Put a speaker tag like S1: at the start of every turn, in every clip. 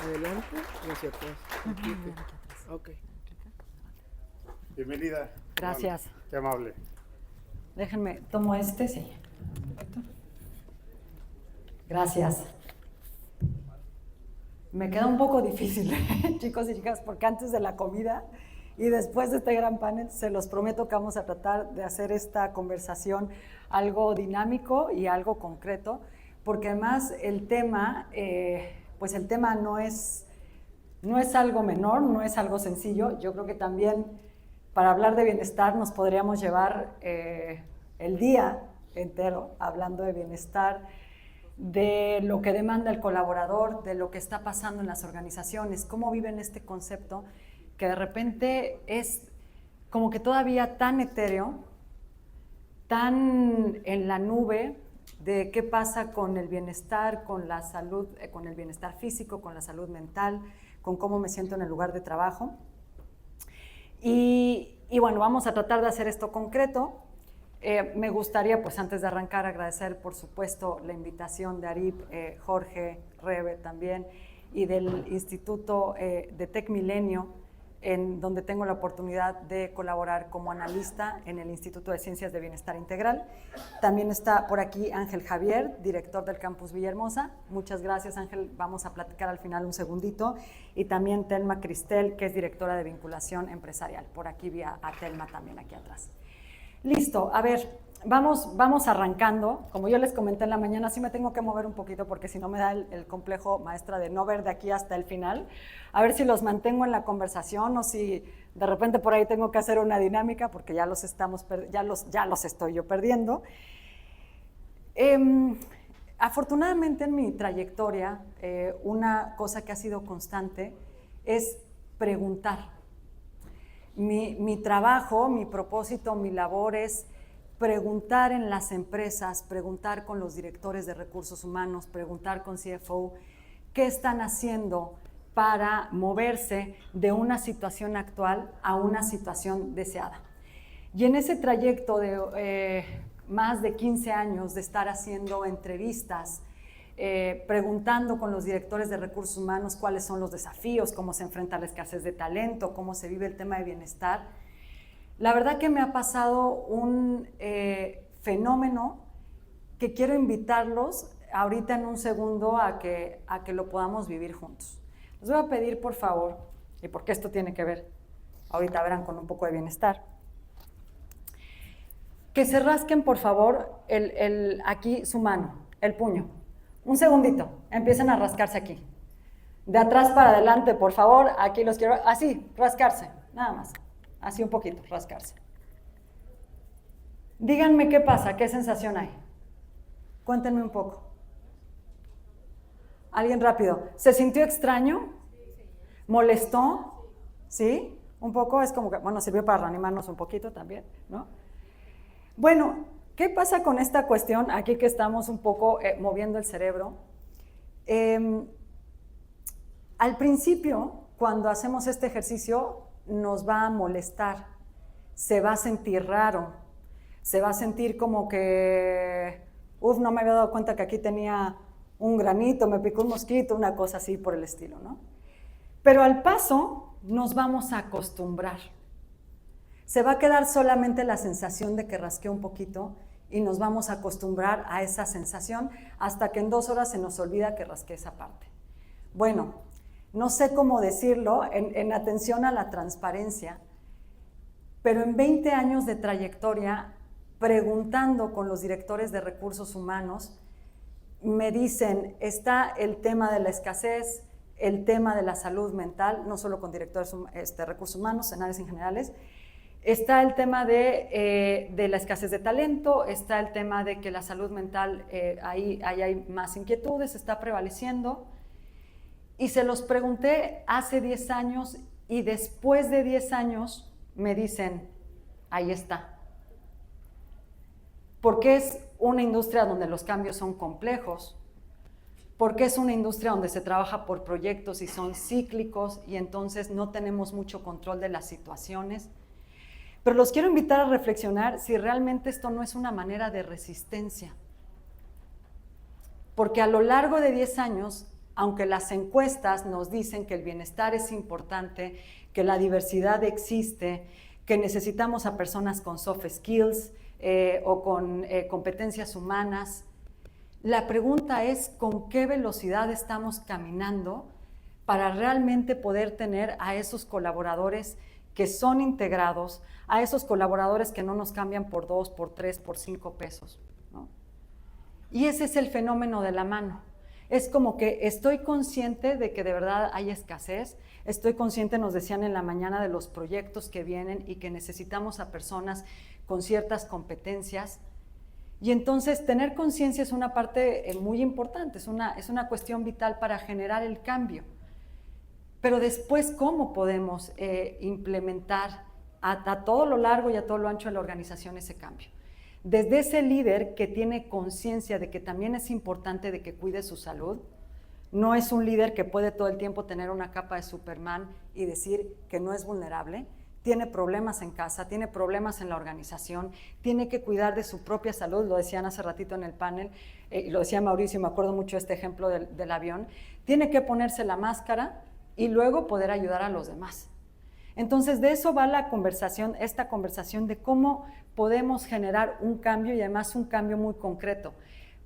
S1: adelante y hacia atrás. Aquí,
S2: Aquí atrás.
S1: ok.
S3: Bienvenida.
S2: Gracias.
S3: Juan, qué amable.
S2: Déjenme, tomo este, sí. Perfecto. Gracias. Me queda un poco difícil, chicos y chicas, porque antes de la comida y después de este gran panel, se los prometo que vamos a tratar de hacer esta conversación algo dinámico y algo concreto, porque además el tema, pues el tema no es algo menor, no es algo sencillo. Yo creo que también para hablar de bienestar nos podríamos llevar el día entero hablando de bienestar, de lo que demanda el colaborador, de lo que está pasando en las organizaciones, cómo viven este concepto que de repente es como que todavía tan etéreo, tan en la nube de qué pasa con el bienestar, con la salud, con el bienestar físico, con la salud mental, con cómo me siento en el lugar de trabajo. Y bueno, vamos a tratar de hacer esto concreto. Me gustaría, pues antes de arrancar, agradecer, por supuesto, la invitación de Arip, Jorge, Rebe también, y del Instituto de Tec Milenio, en donde tengo la oportunidad de colaborar como analista en el Instituto de Ciencias de Bienestar Integral. También está por aquí Ángel Javier, director del Campus Villahermosa. Muchas gracias, Ángel. Vamos a platicar al final un segundito. Y también Telma Cristel, que es directora de Vinculación Empresarial. Por aquí vi a Telma también aquí atrás. Listo, a ver, vamos arrancando. Como yo les comenté en la mañana, sí me tengo que mover un poquito porque si no me da el complejo, maestra, de no ver de aquí hasta el final. A ver si los mantengo en la conversación o si de repente por ahí tengo que hacer una dinámica porque ya los estoy yo perdiendo. Afortunadamente en mi trayectoria, una cosa que ha sido constante es preguntar. Mi trabajo, mi propósito, mi labor es preguntar en las empresas, preguntar con los directores de recursos humanos, preguntar con CFO qué están haciendo para moverse de una situación actual a una situación deseada. Y en ese trayecto de más de 15 años de estar haciendo entrevistas, preguntando con los directores de recursos humanos cuáles son los desafíos, cómo se enfrenta la escasez de talento, cómo se vive el tema de bienestar. La verdad que me ha pasado un fenómeno que quiero invitarlos ahorita en un segundo a que lo podamos vivir juntos. Les voy a pedir, por favor, y porque esto tiene que ver, ahorita verán, con un poco de bienestar, que se rasquen, por favor, aquí su mano, el puño. Un segundito, empiecen a rascarse aquí. De atrás para adelante, por favor, aquí los quiero, así, rascarse, nada más. Así un poquito, rascarse. Díganme qué pasa, qué sensación hay. Cuéntenme un poco. Alguien rápido. ¿Se sintió extraño? ¿Molestó? ¿Sí? Un poco, es como que, bueno, sirvió para reanimarnos un poquito también, ¿no? Bueno, ¿qué pasa con esta cuestión aquí que estamos un poco moviendo el cerebro? Al principio, cuando hacemos este ejercicio, nos va a molestar, se va a sentir raro, se va a sentir como que, no me había dado cuenta que aquí tenía un granito, me picó un mosquito, una cosa así por el estilo, ¿no? Pero al paso nos vamos a acostumbrar. Se va a quedar solamente la sensación de que rasqué un poquito y nos vamos a acostumbrar a esa sensación hasta que en 2 horas se nos olvida que rasqué esa parte. Bueno, no sé cómo decirlo en atención a la transparencia, pero en 20 años de trayectoria, preguntando con los directores de recursos humanos, me dicen, está el tema de la escasez, el tema de la salud mental, no solo con directores de recursos humanos, en áreas en generales, está el tema de la escasez de talento, está el tema de que la salud mental, ahí hay más inquietudes, está prevaleciendo. Y se los pregunté hace 10 años y después de 10 años me dicen, ahí está. Porque es una industria donde los cambios son complejos, porque es una industria donde se trabaja por proyectos y son cíclicos y entonces no tenemos mucho control de las situaciones. Pero los quiero invitar a reflexionar si realmente esto no es una manera de resistencia. Porque a lo largo de 10 años aunque las encuestas nos dicen que el bienestar es importante, que la diversidad existe, que necesitamos a personas con soft skills o con competencias humanas, la pregunta es con qué velocidad estamos caminando para realmente poder tener a esos colaboradores que son integrados, a esos colaboradores que no nos cambian por 2, por 3, por 5 pesos, ¿no? Y ese es el fenómeno de la mano. Es como que estoy consciente de que de verdad hay escasez, estoy consciente, nos decían en la mañana, de los proyectos que vienen y que necesitamos a personas con ciertas competencias. Y entonces tener conciencia es una parte muy importante, es una cuestión vital para generar el cambio. Pero después, ¿cómo podemos implementar a todo lo largo y a todo lo ancho de la organización ese cambio? Desde ese líder que tiene conciencia de que también es importante de que cuide su salud, no es un líder que puede todo el tiempo tener una capa de Superman y decir que no es vulnerable, tiene problemas en casa, tiene problemas en la organización, tiene que cuidar de su propia salud, lo decían hace ratito en el panel, lo decía Mauricio, me acuerdo mucho de este ejemplo del avión, tiene que ponerse la máscara y luego poder ayudar a los demás. Entonces, de eso va la conversación, esta conversación de cómo podemos generar un cambio y además un cambio muy concreto.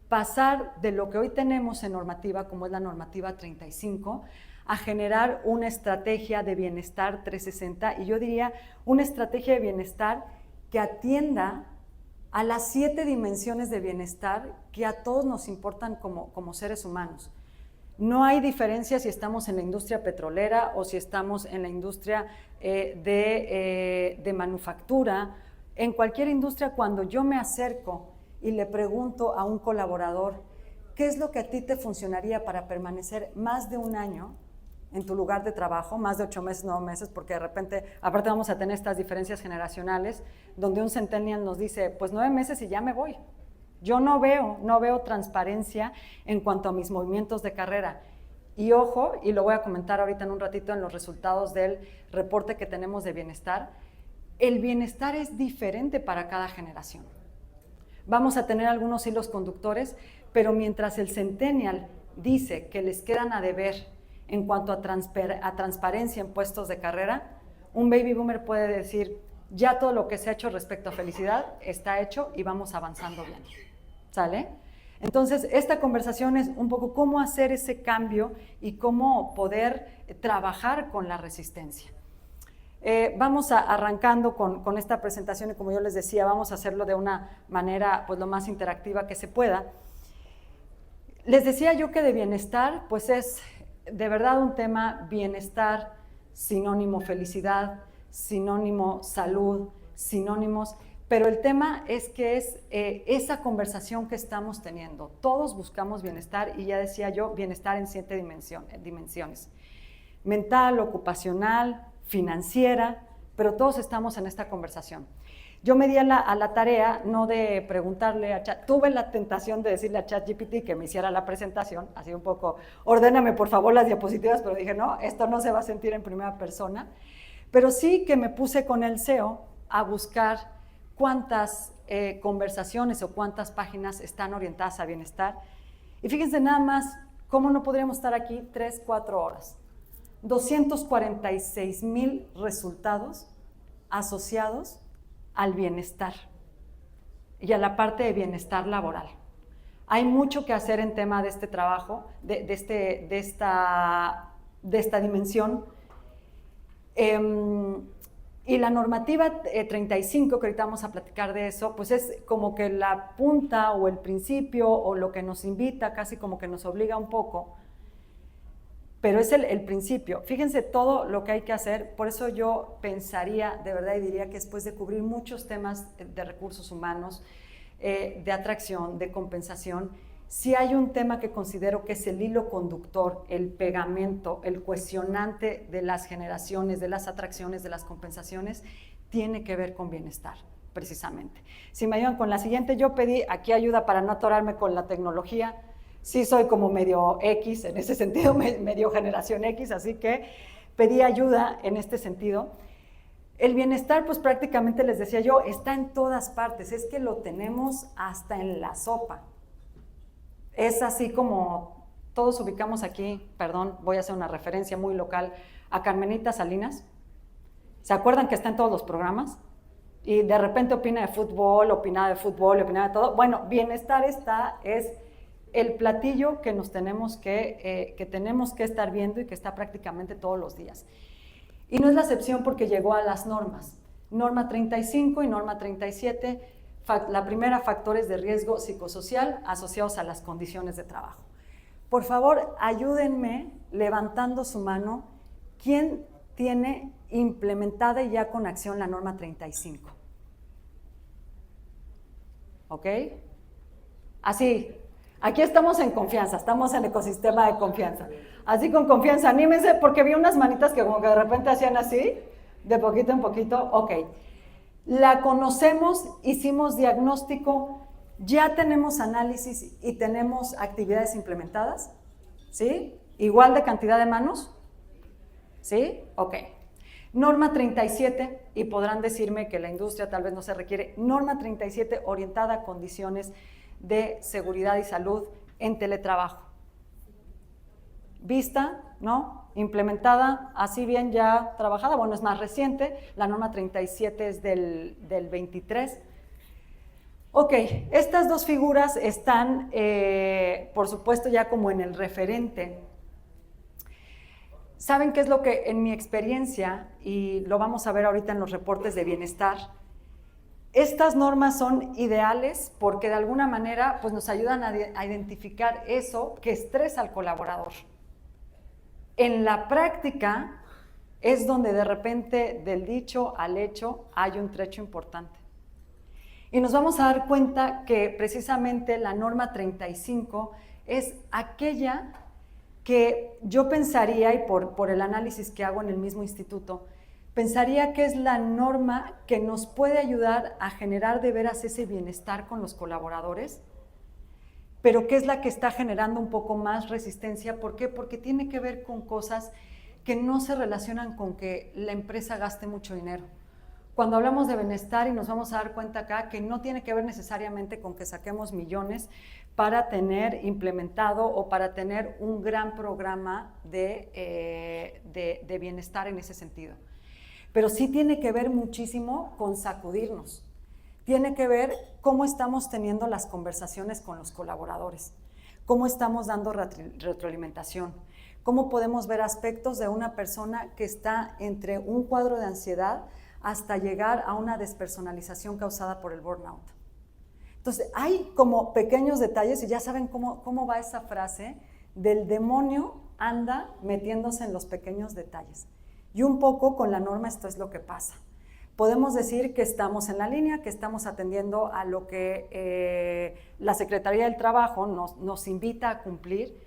S2: Pasar de lo que hoy tenemos en normativa, como es la normativa 35, a generar una estrategia de bienestar 360 y yo diría una estrategia de bienestar que atienda a las 7 dimensiones de bienestar que a todos nos importan como seres humanos. No hay diferencia si estamos en la industria petrolera o si estamos en la industria de manufactura. En cualquier industria, cuando yo me acerco y le pregunto a un colaborador, ¿qué es lo que a ti te funcionaría para permanecer más de un año en tu lugar de trabajo, más de 8 meses, 9 meses, porque de repente, aparte vamos a tener estas diferencias generacionales, donde un centennial nos dice, pues 9 meses y ya me voy. Yo no veo transparencia en cuanto a mis movimientos de carrera. Y ojo, y lo voy a comentar ahorita en un ratito en los resultados del reporte que tenemos de bienestar, el bienestar es diferente para cada generación. Vamos a tener algunos hilos conductores, pero mientras el centennial dice que les quedan a deber en cuanto a transparencia en puestos de carrera, un baby boomer puede decir, ya todo lo que se ha hecho respecto a felicidad está hecho y vamos avanzando bien. ¿Sale? Entonces, esta conversación es un poco cómo hacer ese cambio y cómo poder trabajar con la resistencia. Vamos arrancando con esta presentación y como yo les decía, vamos a hacerlo de una manera pues lo más interactiva que se pueda. Les decía yo que de bienestar, pues es de verdad un tema bienestar, sinónimo felicidad, sinónimo salud, sinónimos, pero el tema es que es esa conversación que estamos teniendo. Todos buscamos bienestar y ya decía yo, bienestar en 7 dimensiones. Mental, ocupacional, financiera, pero todos estamos en esta conversación. Yo me di a la tarea no de preguntarle a Chat, tuve la tentación de decirle a ChatGPT que me hiciera la presentación, así un poco, ordéname por favor las diapositivas, pero dije no, esto no se va a sentir en primera persona, pero sí que me puse con el SEO a buscar cuántas conversaciones o cuántas páginas están orientadas a bienestar. Y fíjense nada más cómo no podríamos estar aquí 3, 4 horas. 246,000 resultados asociados al bienestar y a la parte de bienestar laboral. Hay mucho que hacer en tema de este trabajo, de esta dimensión. Y la normativa 35, que ahorita vamos a platicar de eso, pues es como que la punta o el principio o lo que nos invita, casi como que nos obliga un poco, pero es el principio. Fíjense todo lo que hay que hacer, por eso yo pensaría, de verdad, y diría que después de cubrir muchos temas de recursos humanos, de atracción, de compensación, si hay un tema que considero que es el hilo conductor, el pegamento, el cuestionante de las generaciones, de las atracciones, de las compensaciones, tiene que ver con bienestar, precisamente. Si me ayudan con la siguiente, yo pedí aquí ayuda para no atorarme con la tecnología. Sí soy como medio X, en ese sentido, medio generación X, así que pedí ayuda en este sentido. El bienestar, pues prácticamente les decía yo, está en todas partes, es que lo tenemos hasta en la sopa. Es así como todos ubicamos aquí, perdón, voy a hacer una referencia muy local, a Carmenita Salinas. ¿Se acuerdan que está en todos los programas? Y de repente opina de fútbol, opina de todo. Bueno, bienestar es el platillo que tenemos que estar viendo y que está prácticamente todos los días. Y no es la excepción porque llegó a las normas. Norma 35 y norma 37, la primera, factores de riesgo psicosocial asociados a las condiciones de trabajo. Por favor, ayúdenme levantando su mano. ¿Quién tiene implementada y ya con acción la norma 35? ¿Ok? Así, aquí estamos en confianza, estamos en el ecosistema de confianza. Así con confianza, anímense, porque vi unas manitas que como que de repente hacían así, de poquito en poquito. Ok, la conocemos, hicimos diagnóstico, ya tenemos análisis y tenemos actividades implementadas, ¿sí? Igual de cantidad de manos, ¿sí? Ok. Norma 37, y podrán decirme que la industria tal vez no se requiere. Norma 37 orientada a condiciones de seguridad y salud en teletrabajo. Vista, ¿no? Implementada, así bien ya trabajada, bueno, es más reciente, la norma 37 es del 23. Ok, estas dos figuras están, por supuesto, ya como en el referente. ¿Saben qué es lo que en mi experiencia, y lo vamos a ver ahorita en los reportes de bienestar, estas normas son ideales porque de alguna manera pues, nos ayudan a identificar eso que estresa al colaborador? En la práctica es donde de repente del dicho al hecho hay un trecho importante. Y nos vamos a dar cuenta que precisamente la norma 35 es aquella que yo pensaría, y por el análisis que hago en el mismo instituto, pensaría que es la norma que nos puede ayudar a generar de veras ese bienestar con los colaboradores, pero que es la que está generando un poco más resistencia. ¿Por qué? Porque tiene que ver con cosas que no se relacionan con que la empresa gaste mucho dinero. Cuando hablamos de bienestar, y nos vamos a dar cuenta acá, que no tiene que ver necesariamente con que saquemos millones para tener implementado o para tener un gran programa de bienestar en ese sentido. Pero sí tiene que ver muchísimo con sacudirnos. Tiene que ver cómo estamos teniendo las conversaciones con los colaboradores, cómo estamos dando retroalimentación, cómo podemos ver aspectos de una persona que está entre un cuadro de ansiedad hasta llegar a una despersonalización causada por el burnout. Entonces, hay como pequeños detalles, y ya saben cómo va esa frase, del demonio anda metiéndose en los pequeños detalles. Y un poco con la norma esto es lo que pasa. Podemos decir que estamos en la línea, que estamos atendiendo a lo que la Secretaría del Trabajo nos invita a cumplir,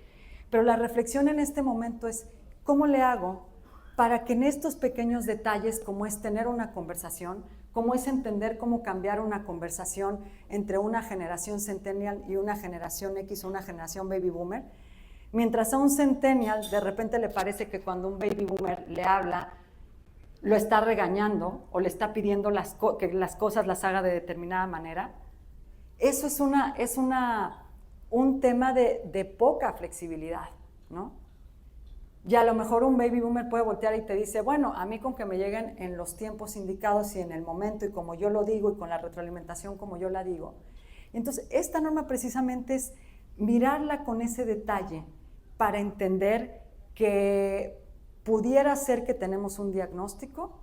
S2: pero la reflexión en este momento es, ¿cómo le hago para que en estos pequeños detalles, como es tener una conversación, como es entender cómo cambiar una conversación entre una generación centennial y una generación X o una generación baby boomer, mientras a un centennial de repente le parece que cuando un baby boomer le habla, lo está regañando o le está pidiendo que las cosas las haga de determinada manera? Eso es un tema de poca flexibilidad, ¿no? Y a lo mejor un baby boomer puede voltear y te dice, bueno, a mí con que me lleguen en los tiempos indicados y en el momento y como yo lo digo y con la retroalimentación como yo la digo. Entonces, esta norma precisamente es mirarla con ese detalle para entender que pudiera ser que tenemos un diagnóstico,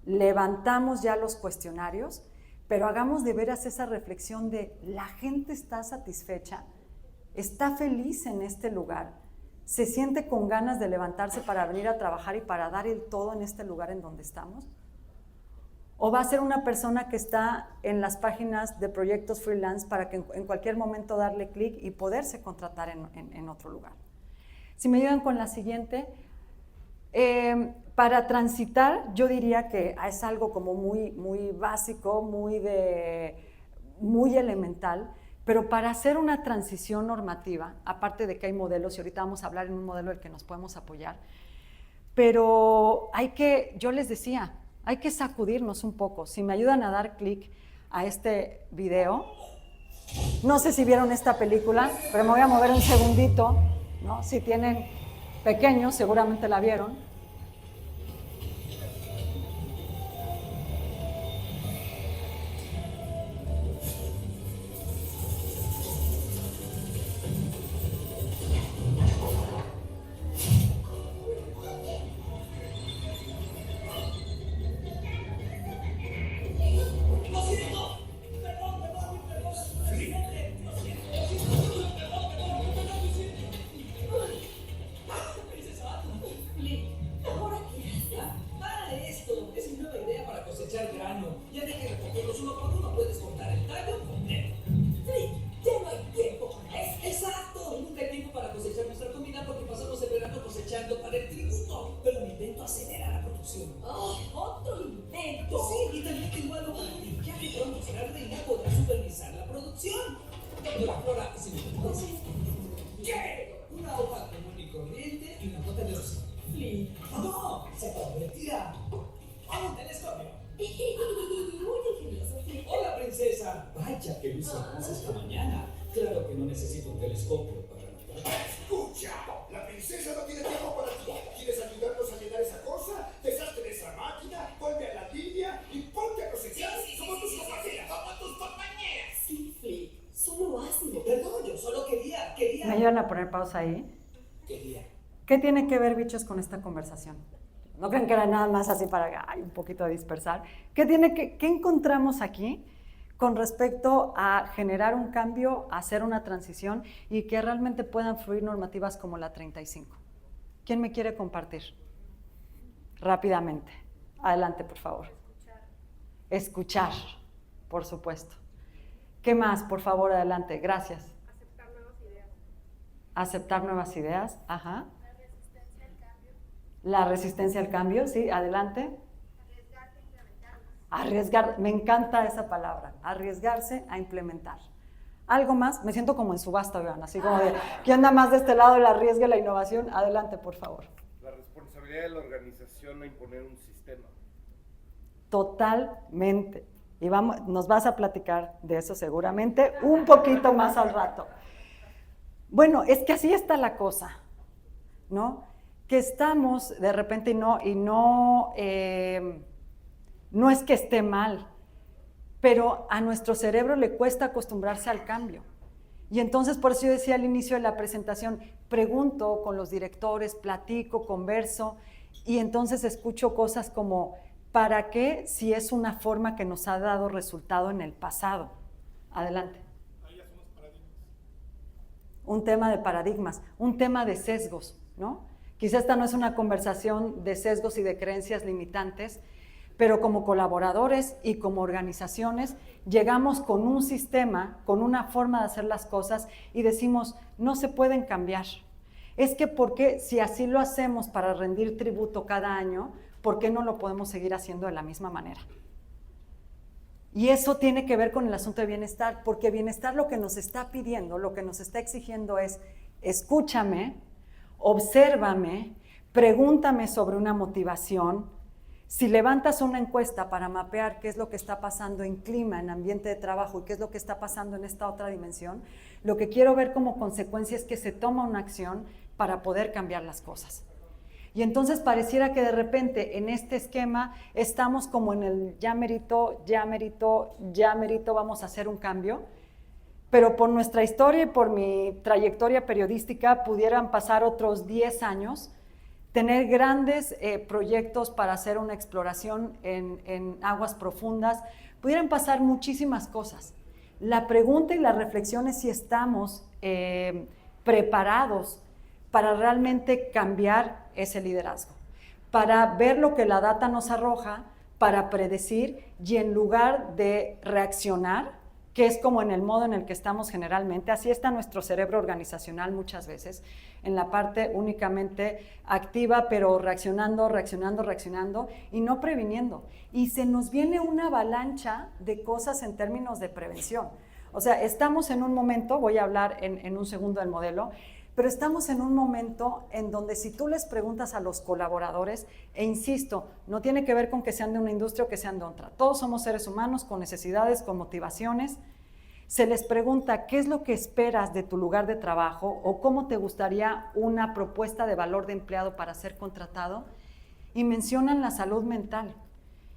S2: levantamos ya los cuestionarios, pero hagamos de veras esa reflexión de la gente está satisfecha, está feliz en este lugar, se siente con ganas de levantarse para venir a trabajar y para dar el todo en este lugar en donde estamos. ¿O va a ser una persona que está en las páginas de proyectos freelance para que en cualquier momento darle clic y poderse contratar en otro lugar? Si me ayudan con la siguiente, para transitar yo diría que es algo como muy básico, muy elemental, pero para hacer una transición normativa, aparte de que hay modelos, y ahorita vamos a hablar en un modelo del que nos podemos apoyar, pero yo les decía, hay que sacudirnos un poco. Si me ayudan a dar clic a este video, no sé si vieron esta película, pero me voy a mover un segundito. ¿no? Si tienen pequeños, seguramente la vieron. ¿Me ayudan a poner pausa ahí? ¿Qué tiene que ver, bichos, con esta conversación? No crean que era nada más así para un poquito de dispersar. ¿Qué encontramos aquí con respecto a generar un cambio, hacer una transición y que realmente puedan fluir normativas como la 35? ¿Quién me quiere compartir? Rápidamente. Adelante, por favor. Escuchar, por supuesto. ¿Qué más? Por favor, adelante. Gracias. Aceptar nuevas ideas, ajá.
S3: La resistencia al cambio.
S2: La resistencia al cambio, sí, adelante.
S3: Arriesgarse a implementarlas.
S2: Arriesgar, me encanta esa palabra, arriesgarse a implementar. ¿Algo más? Me siento como en subasta, vean, así como de, ¿quién anda más de este lado del arriesgue la innovación? Adelante, por favor.
S1: La responsabilidad de la organización a imponer un sistema.
S2: Totalmente. Y nos vas a platicar de eso seguramente un poquito más al rato. Bueno, es que así está la cosa, ¿no? Que estamos de repente no es que esté mal, pero a nuestro cerebro le cuesta acostumbrarse al cambio. Y entonces, por eso yo decía al inicio de la presentación, pregunto con los directores, platico, converso, y entonces escucho cosas como, ¿para qué si es una forma que nos ha dado resultado en el pasado? Adelante. Un tema de paradigmas, un tema de sesgos, ¿no? Quizá esta no es una conversación de sesgos y de creencias limitantes, pero como colaboradores y como organizaciones llegamos con un sistema, con una forma de hacer las cosas y decimos, no se pueden cambiar. Es que ¿por qué si así lo hacemos para rendir tributo cada año, por qué no lo podemos seguir haciendo de la misma manera? Y eso tiene que ver con el asunto de bienestar, porque bienestar lo que nos está pidiendo, lo que nos está exigiendo es, escúchame, obsérvame, pregúntame sobre una motivación. Si levantas una encuesta para mapear qué es lo que está pasando en clima, en ambiente de trabajo y qué es lo que está pasando en esta otra dimensión, lo que quiero ver como consecuencia es que se toma una acción para poder cambiar las cosas. Y entonces pareciera que de repente en este esquema estamos como en el ya merito, vamos a hacer un cambio, pero por nuestra historia y por mi trayectoria periodística pudieran pasar otros 10 años, tener grandes proyectos para hacer una exploración en aguas profundas, pudieran pasar muchísimas cosas. La pregunta y la reflexión es si estamos preparados para realmente cambiar ese liderazgo, para ver lo que la data nos arroja, para predecir y en lugar de reaccionar, que es como en el modo en el que estamos generalmente, así está nuestro cerebro organizacional muchas veces, en la parte únicamente activa, pero reaccionando y no previniendo. Y se nos viene una avalancha de cosas en términos de prevención. O sea, estamos en un momento, voy a hablar en un segundo del modelo, pero estamos en un momento en donde si tú les preguntas a los colaboradores, e insisto, no tiene que ver con que sean de una industria o que sean de otra, todos somos seres humanos con necesidades, con motivaciones. se les pregunta qué es lo que esperas de tu lugar de trabajo o cómo te gustaría una propuesta de valor de empleado para ser contratado, y mencionan la salud mental.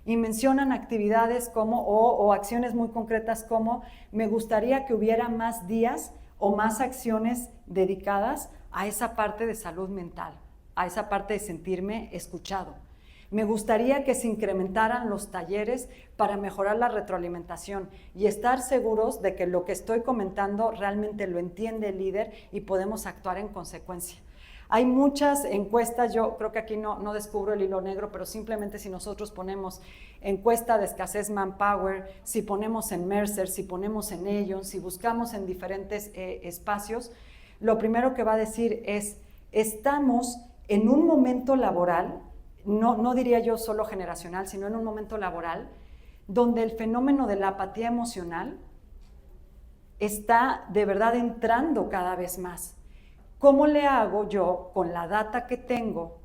S2: Y mencionan actividades como, o acciones muy concretas como, me gustaría que hubiera más días o más acciones dedicadas a esa parte de salud mental, a esa parte de sentirme escuchado. Me gustaría que se incrementaran los talleres para mejorar la retroalimentación y estar seguros de que lo que estoy comentando realmente lo entiende el líder y podemos actuar en consecuencia. Hay muchas encuestas, yo creo que aquí no descubro el hilo negro, pero simplemente si nosotros ponemos encuesta de escasez manpower, si ponemos en Mercer, si ponemos en Aon, si buscamos en diferentes espacios, lo primero que va a decir es, estamos en un momento laboral, no diría yo solo generacional, sino en un momento laboral, donde el fenómeno de la apatía emocional está de verdad entrando cada vez más. ¿Cómo le hago yo con la data que tengo,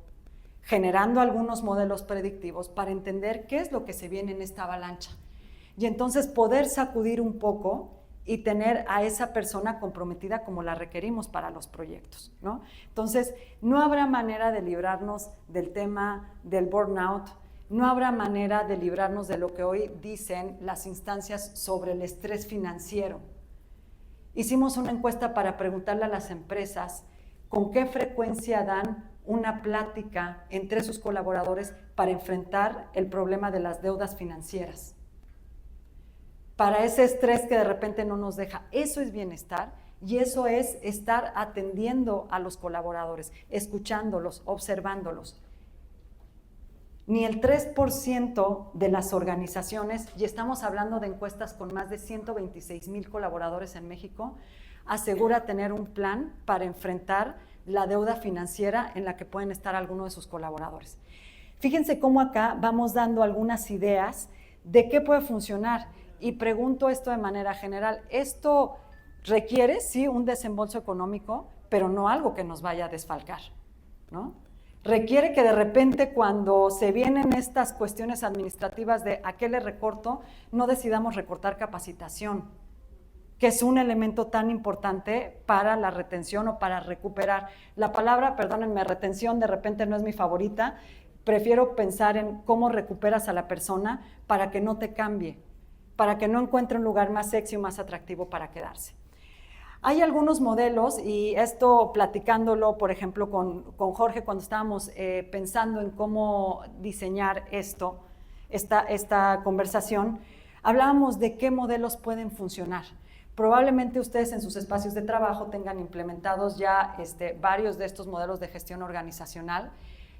S2: generando algunos modelos predictivos para entender qué es lo que se viene en esta avalancha? Y entonces poder sacudir un poco y tener a esa persona comprometida como la requerimos para los proyectos, ¿no? Entonces, no habrá manera de librarnos del tema del burnout, no habrá manera de librarnos de lo que hoy dicen las instancias sobre el estrés financiero. Hicimos una encuesta para preguntarle a las empresas con qué frecuencia dan una plática entre sus colaboradores para enfrentar el problema de las deudas financieras. Para ese estrés que de repente no nos deja. Eso es bienestar y eso es estar atendiendo a los colaboradores, escuchándolos, observándolos. Ni el 3% de las organizaciones, y estamos hablando de encuestas con más de 126,000 colaboradores en México, asegura tener un plan para enfrentar la deuda financiera en la que pueden estar algunos de sus colaboradores. Fíjense cómo acá vamos dando algunas ideas de qué puede funcionar. Y pregunto esto de manera general, ¿esto requiere, sí, un desembolso económico, pero no algo que nos vaya a desfalcar, ¿no? Requiere que de repente cuando se vienen estas cuestiones administrativas de a qué le recorto, no decidamos recortar capacitación, que es un elemento tan importante para la retención o para recuperar. La palabra, perdónenme, retención de repente no es mi favorita, prefiero pensar en cómo recuperas a la persona para que no te cambie, para que no encuentre un lugar más sexy o más atractivo para quedarse. Hay algunos modelos, y esto platicándolo, por ejemplo, con Jorge, cuando estábamos pensando en cómo diseñar esta conversación, hablábamos de qué modelos pueden funcionar. Probablemente ustedes en sus espacios de trabajo tengan implementados ya varios de estos modelos de gestión organizacional.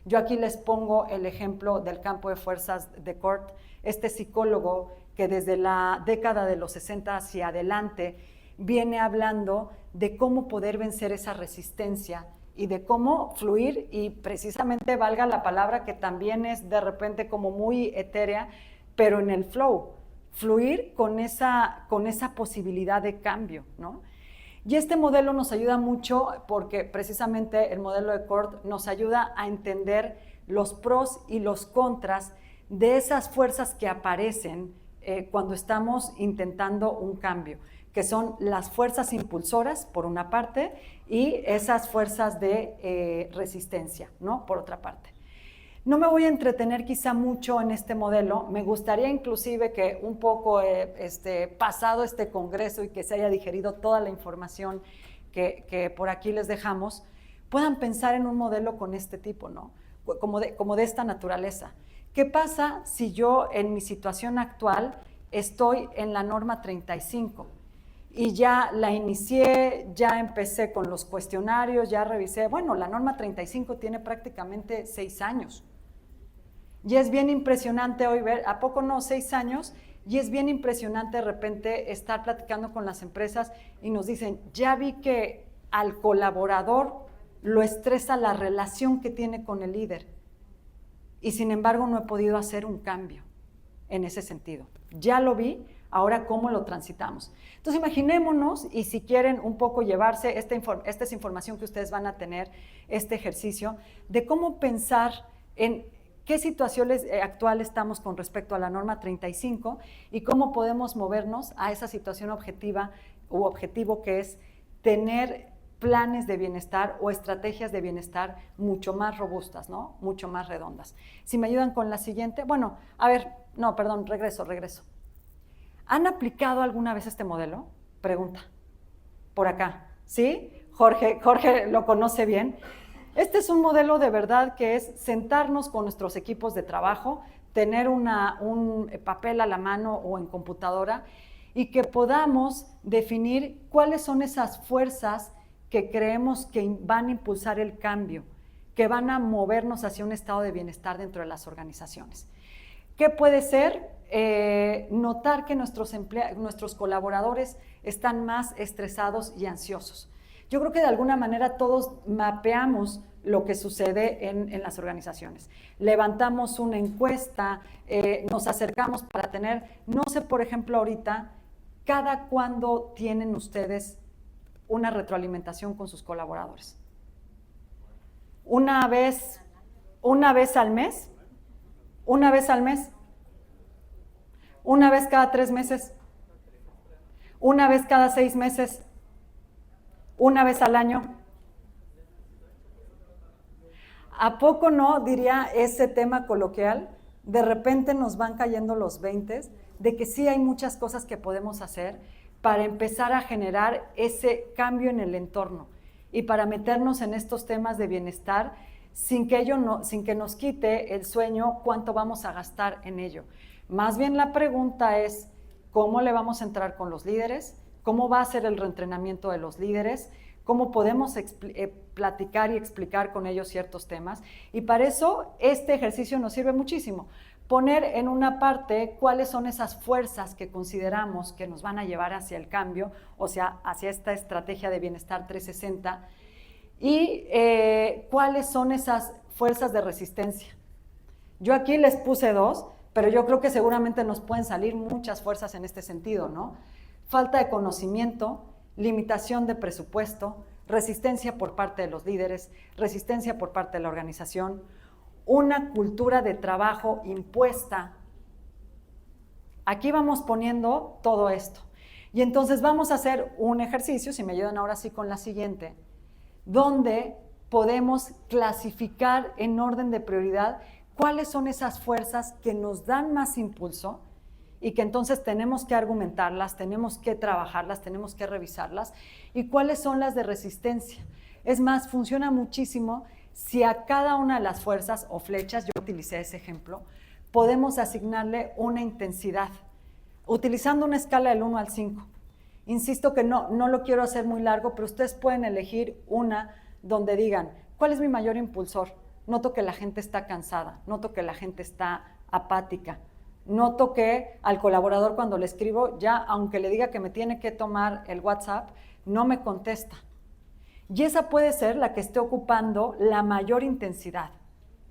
S2: Yo aquí les pongo el ejemplo del campo de fuerzas de Cort, este psicólogo que desde la década de los 60 hacia adelante viene hablando de cómo poder vencer esa resistencia y de cómo fluir, y precisamente valga la palabra que también es de repente como muy etérea, pero en el flow, fluir con esa posibilidad de cambio, ¿no? Y este modelo nos ayuda mucho porque precisamente el modelo de Cort nos ayuda a entender los pros y los contras de esas fuerzas que aparecen cuando estamos intentando un cambio, que son las fuerzas impulsoras, por una parte, y esas fuerzas de resistencia, ¿no? Por otra parte. No me voy a entretener quizá mucho en este modelo, me gustaría inclusive que un poco pasado este congreso y que se haya digerido toda la información que por aquí les dejamos, puedan pensar en un modelo con este tipo, ¿no? Como de esta naturaleza. ¿Qué pasa si yo en mi situación actual estoy en la norma 35? Y ya la inicié, ya empecé con los cuestionarios, ya revisé, bueno, la norma 35 tiene prácticamente 6 años. Y es bien impresionante hoy ver, ¿a poco no? 6 años, y es bien impresionante de repente estar platicando con las empresas y nos dicen, ya vi que al colaborador lo estresa la relación que tiene con el líder. Y sin embargo no he podido hacer un cambio en ese sentido. Ya lo vi, ahora cómo lo transitamos. Entonces imaginémonos, y si quieren un poco llevarse, esta es información que ustedes van a tener, este ejercicio, de cómo pensar en qué situaciones actual estamos con respecto a la norma 35 y cómo podemos movernos a esa situación objetiva u objetivo que es tener planes de bienestar o estrategias de bienestar mucho más robustas, ¿no? Mucho más redondas. Si me ayudan con la siguiente, bueno, a ver, no, perdón, regreso. ¿Han aplicado alguna vez este modelo? Pregunta. Por acá, ¿sí? Jorge lo conoce bien. Este es un modelo de verdad que es sentarnos con nuestros equipos de trabajo, tener un papel a la mano o en computadora y que podamos definir cuáles son esas fuerzas que creemos que van a impulsar el cambio, que van a movernos hacia un estado de bienestar dentro de las organizaciones. ¿Qué puede ser? Notar que nuestros colaboradores están más estresados y ansiosos. Yo creo que de alguna manera todos mapeamos lo que sucede en las organizaciones. Levantamos una encuesta, nos acercamos para tener, no sé, por ejemplo, ahorita, ¿cada cuándo tienen ustedes una retroalimentación con sus colaboradores? ¿Una vez al mes? ¿Una vez al mes? ¿Una vez cada 3 meses? ¿Una vez cada 6 meses? ¿Una vez al año? ¿A poco no, diría ese tema coloquial? De repente nos van cayendo los 20 de que sí hay muchas cosas que podemos hacer para empezar a generar ese cambio en el entorno y para meternos en estos temas de bienestar sin que nos quite el sueño cuánto vamos a gastar en ello. Más bien la pregunta es, ¿cómo le vamos a entrar con los líderes? ¿Cómo va a ser el reentrenamiento de los líderes? ¿Cómo podemos platicar y explicar con ellos ciertos temas? Y para eso este ejercicio nos sirve muchísimo. Poner en una parte cuáles son esas fuerzas que consideramos que nos van a llevar hacia el cambio, o sea, hacia esta estrategia de bienestar 360, y cuáles son esas fuerzas de resistencia. Yo aquí les puse 2, pero yo creo que seguramente nos pueden salir muchas fuerzas en este sentido, ¿no? Falta de conocimiento, limitación de presupuesto, resistencia por parte de los líderes, resistencia por parte de la organización, una cultura de trabajo impuesta. Aquí vamos poniendo todo esto. Y entonces vamos a hacer un ejercicio, si me ayudan ahora sí con la siguiente, donde podemos clasificar en orden de prioridad cuáles son esas fuerzas que nos dan más impulso y que entonces tenemos que argumentarlas, tenemos que trabajarlas, tenemos que revisarlas, y cuáles son las de resistencia. Es más, funciona muchísimo si a cada una de las fuerzas o flechas, yo utilicé ese ejemplo, podemos asignarle una intensidad, utilizando una escala del 1 al 5. Insisto que no lo quiero hacer muy largo, pero ustedes pueden elegir una donde digan, ¿cuál es mi mayor impulsor? Noto que la gente está cansada, noto que la gente está apática, noto que al colaborador cuando le escribo, ya aunque le diga que me tiene que tomar el WhatsApp, no me contesta. Y esa puede ser la que esté ocupando la mayor intensidad,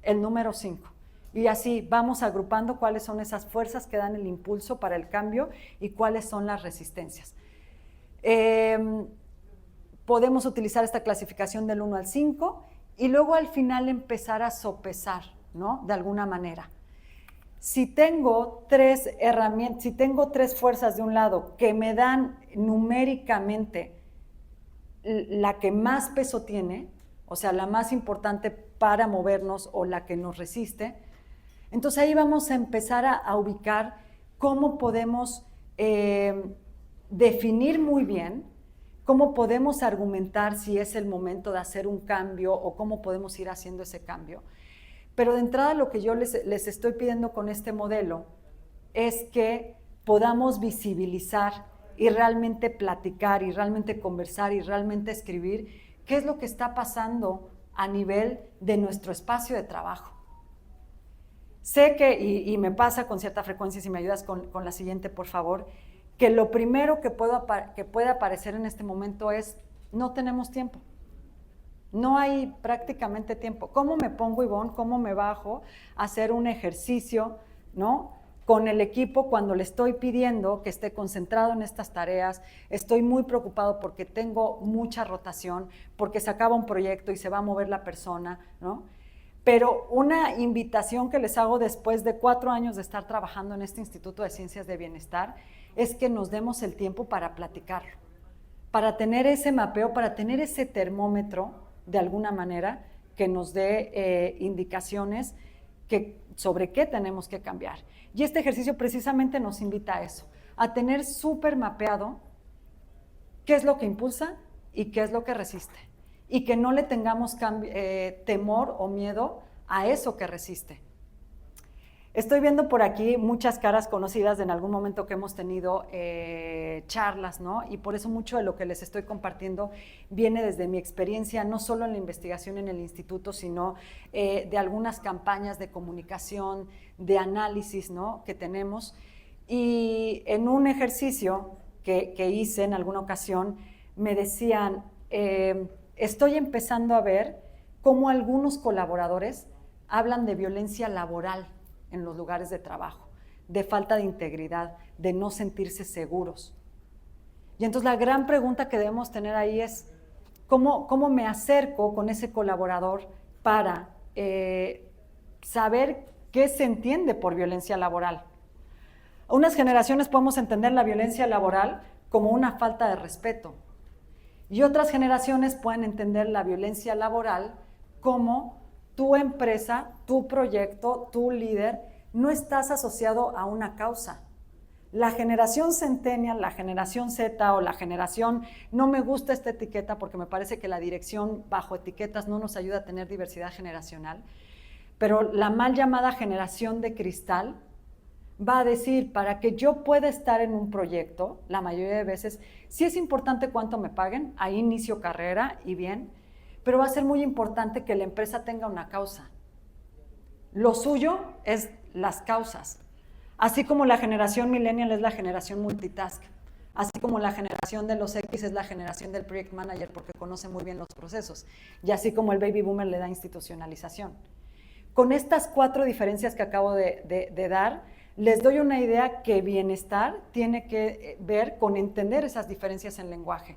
S2: el número 5. Y así vamos agrupando cuáles son esas fuerzas que dan el impulso para el cambio y cuáles son las resistencias. Podemos utilizar esta clasificación del 1 al 5 y luego al final empezar a sopesar, ¿no? De alguna manera. Si tengo 3 herramientas, si tengo 3 fuerzas de un lado que me dan numéricamente la que más peso tiene, o sea, la más importante para movernos o la que nos resiste, entonces ahí vamos a empezar a ubicar cómo podemos definir muy bien, cómo podemos argumentar si es el momento de hacer un cambio o cómo podemos ir haciendo ese cambio. Pero de entrada lo que yo les estoy pidiendo con este modelo es que podamos visibilizar y realmente platicar y realmente conversar y realmente escribir qué es lo que está pasando a nivel de nuestro espacio de trabajo. Sé que, y me pasa con cierta frecuencia, si me ayudas con la siguiente, por favor, que lo primero que puede aparecer en este momento es, no tenemos tiempo. No hay prácticamente tiempo. ¿Cómo me pongo, Ivonne? ¿Cómo me bajo a hacer un ejercicio, ¿no? Con el equipo cuando le estoy pidiendo que esté concentrado en estas tareas? Estoy muy preocupado porque tengo mucha rotación, porque se acaba un proyecto y se va a mover la persona, ¿no? Pero una invitación que les hago después de 4 años de estar trabajando en este Instituto de Ciencias de Bienestar es que nos demos el tiempo para platicarlo, para tener ese mapeo, para tener ese termómetro de alguna manera que nos dé indicaciones sobre qué tenemos que cambiar. Y este ejercicio precisamente nos invita a eso, a tener súper mapeado qué es lo que impulsa y qué es lo que resiste. Y que no le tengamos temor o miedo a eso que resiste. Estoy viendo por aquí muchas caras conocidas en algún momento que hemos tenido charlas, ¿no? Y por eso mucho de lo que les estoy compartiendo viene desde mi experiencia, no solo en la investigación en el instituto, sino de algunas campañas de comunicación, de análisis, ¿no? Que tenemos. Y en un ejercicio que hice en alguna ocasión, me decían, estoy empezando a ver cómo algunos colaboradores hablan de violencia laboral en los lugares de trabajo, de falta de integridad, de no sentirse seguros. Y entonces la gran pregunta que debemos tener ahí es, ¿cómo me acerco con ese colaborador para saber qué se entiende por violencia laboral? Unas generaciones podemos entender la violencia laboral como una falta de respeto, y otras generaciones pueden entender la violencia laboral como tu empresa, tu proyecto, tu líder, no estás asociado a una causa. La generación centennial, la generación Z o la generación, no me gusta esta etiqueta porque me parece que la dirección bajo etiquetas no nos ayuda a tener diversidad generacional, pero la mal llamada generación de cristal va a decir, para que yo pueda estar en un proyecto, la mayoría de veces, sí es importante cuánto me paguen, ahí inicio carrera y bien, pero va a ser muy importante que la empresa tenga una causa. Lo suyo es las causas, así como la generación millennial es la generación multitask, así como la generación de los X es la generación del project manager porque conoce muy bien los procesos, y así como el baby boomer le da institucionalización. Con estas 4 diferencias que acabo de dar, les doy una idea que bienestar tiene que ver con entender esas diferencias en lenguaje,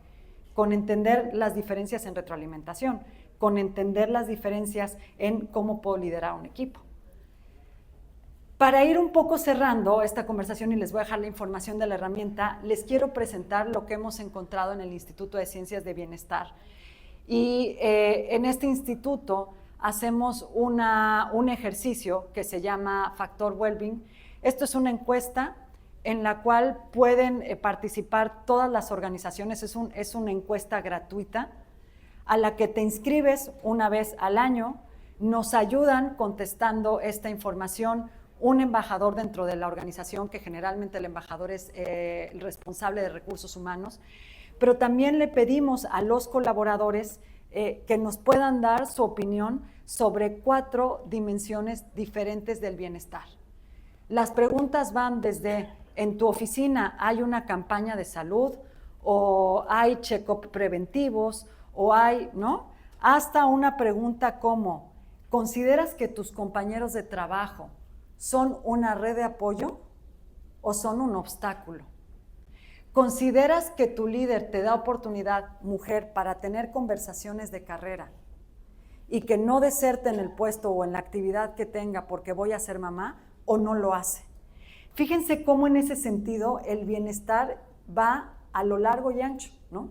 S2: con entender las diferencias en retroalimentación, con entender las diferencias en cómo puedo liderar un equipo. Para ir un poco cerrando esta conversación y les voy a dejar la información de la herramienta, les quiero presentar lo que hemos encontrado en el Instituto de Ciencias de Bienestar. Y en este instituto hacemos un ejercicio que se llama Factor Wellbeing. Esto es una encuesta en la cual pueden participar todas las organizaciones, es una encuesta gratuita a la que te inscribes una vez al año, nos ayudan contestando esta información un embajador dentro de la organización, que generalmente el embajador es el responsable de recursos humanos, pero también le pedimos a los colaboradores que nos puedan dar su opinión sobre 4 dimensiones diferentes del bienestar. Las preguntas van desde, en tu oficina hay una campaña de salud, o hay check-up preventivos, o hay, ¿no? Hasta una pregunta como, ¿consideras que tus compañeros de trabajo son una red de apoyo o son un obstáculo? ¿Consideras que tu líder te da oportunidad, mujer, para tener conversaciones de carrera y que no deserte en el puesto o en la actividad que tenga porque voy a ser mamá, o no lo hace? Fíjense cómo en ese sentido el bienestar va a lo largo y ancho, ¿no?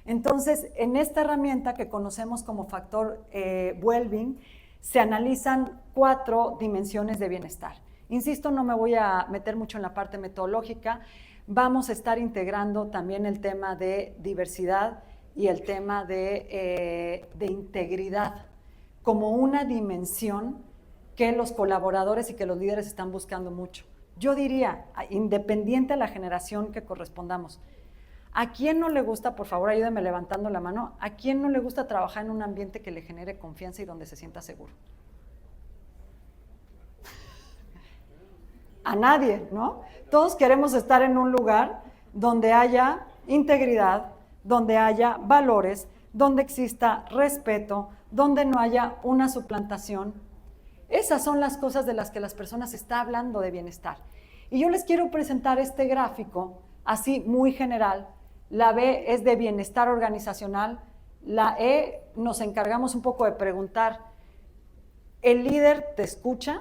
S2: Entonces, en esta herramienta que conocemos como Factor Wellbeing, se analizan 4 dimensiones de bienestar. Insisto, no me voy a meter mucho en la parte metodológica, vamos a estar integrando también el tema de diversidad y el tema de integridad como una dimensión que los colaboradores y que los líderes están buscando mucho. Yo diría, independiente a la generación que correspondamos, ¿a quién no le gusta, por favor ayúdenme levantando la mano, a quién no le gusta trabajar en un ambiente que le genere confianza y donde se sienta seguro? A nadie, ¿no? Todos queremos estar en un lugar donde haya integridad, donde haya valores, donde exista respeto, donde no haya una suplantación. Esas son las cosas de las que las personas están hablando de bienestar. Y yo les quiero presentar este gráfico, así muy general. La B es de bienestar organizacional. La E nos encargamos un poco de preguntar El líder te escucha,